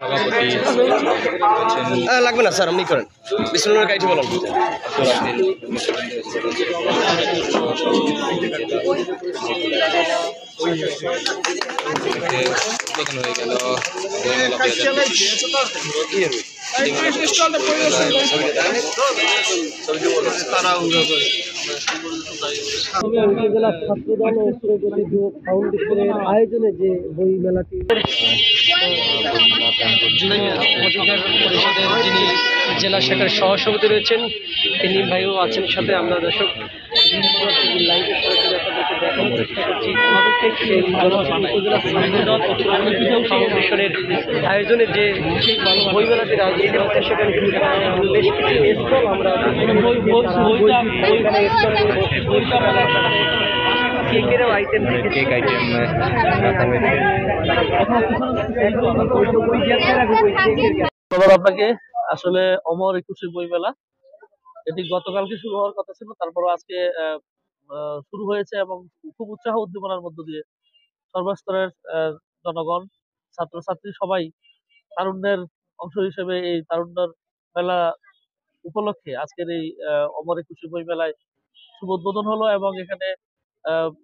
সভাপতি লাগবে না স্যার, আপনি করেন। বিসমিল্লাহির কাইটি বলেন। উদ্বোধন হয়ে গেল বইমেলা 2025। উপজেলা ছাত্রদল ও প্রগতি যুব ফাউন্ডেশনের আয়োজনে যে বই মেলাটি অধিকার পরিষদের যিনি জেলা শাখার সহসভাপতি রয়েছেন তিনি ভাইও আছেন সাথে। আমরা দর্শক লাইভে সরাসরি আপনাদেরকে দেখানোর চেষ্টা করছি উপজেলা ছাত্রদল ও প্রগতি যুব ফাউন্ডেশনের আয়োজনে যে বই মেলাটির আয়োজন করা হচ্ছে সেখানে বেশ কিছু স্টল আমরা কেকেরও আইটেম কেক আইটেম ধন্যবাদ আপনাকে। আসলে অমর 21 বইমেলা এটি গতকালকে শুরু হওয়ার কথা ছিল, তারপরও আজকে শুরু হয়েছে এবং খুব উৎসাহ উদ্দীপনার মধ্য দিয়ে সর্বস্তরের জনগণ, ছাত্রছাত্রী সবাই তারুণ্যের অংশ হিসেবে এই তারুণ্যের মেলা উপলক্ষে আজকের এই অমর 21 বই মেলায় শুভ উদ্বোধন হলো এবং এখানে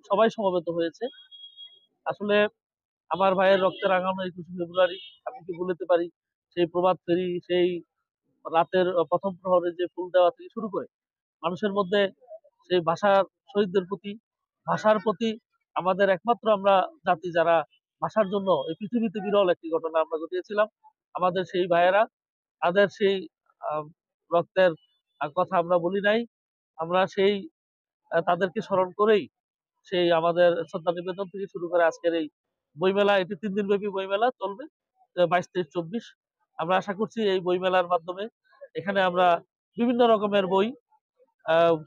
সবাই সমবেত হয়েছে। আসলে আমার ভাইয়ের রক্তে রাঙানো 21 ফেব্রুয়ারি আমি কি বলতে পারি, সেই প্রভাত ফেরি, সেই রাতের প্রথম প্রহরে যে ফুল দেওয়া থেকে শুরু করে মানুষের মধ্যে সেই ভাষার শহীদদের প্রতি, ভাষার প্রতি আমাদের একমাত্র আমরা জাতি যারা ভাষার জন্য এই পৃথিবীতে বিরল একটি ঘটনা আমরা ঘটিয়েছিলাম। আমাদের সেই ভাইয়েরা, তাদের সেই রক্তের কথা আমরা বলি নাই। আমরা সেই তাদেরকে স্মরণ করেই সেই আমাদের শ্রদ্ধা নিবেদন থেকে শুরু করে আজকের এই বইমেলা, এটি 3 দিন ব্যাপী বইমেলা চলবে 22, 23, 24। আমরা আশা করছি এই বইমেলার মাধ্যমে এখানে আমরা বিভিন্ন রকমের বই,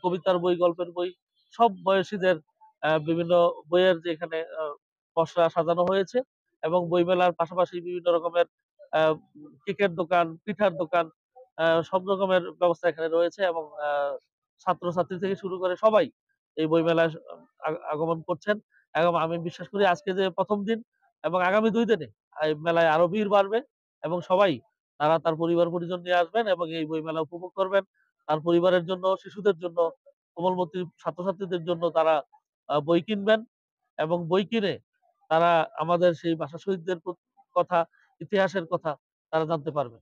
কবিতার বই, গল্পের বই, সব বয়সীদের বিভিন্ন বইয়ের যে এখানে পসরা সাজানো হয়েছে এবং বইমেলার পাশাপাশি বিভিন্ন রকমের কেকের দোকান, পিঠার দোকান, সব রকমের ব্যবস্থা এখানে রয়েছে এবং ছাত্রছাত্রী থেকে শুরু করে সবাই এই বইমেলায় আগমন করছেন এবং আমি বিশ্বাস করি আজকে যে প্রথম দিন এবং আগামী 2 দিনে এই মেলায় আরো ভিড় বাড়বে এবং সবাই তারা তার পরিবার পরিজন নিয়ে আসবেন এবং এই বইমেলা উপভোগ করবেন। তার পরিবারের জন্য, শিশুদের জন্য, কোমলমতি ছাত্রছাত্রীদের জন্য তারা বই কিনবেন এবং বই কিনে তারা আমাদের সেই ভাষা শহীদদের কথা, ইতিহাসের কথা তারা জানতে পারবেন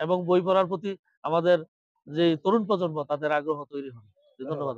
এবং বই পড়ার প্রতি আমাদের যে তরুণ প্রজন্ম তাদের আগ্রহ তৈরি হবে। ধন্যবাদ।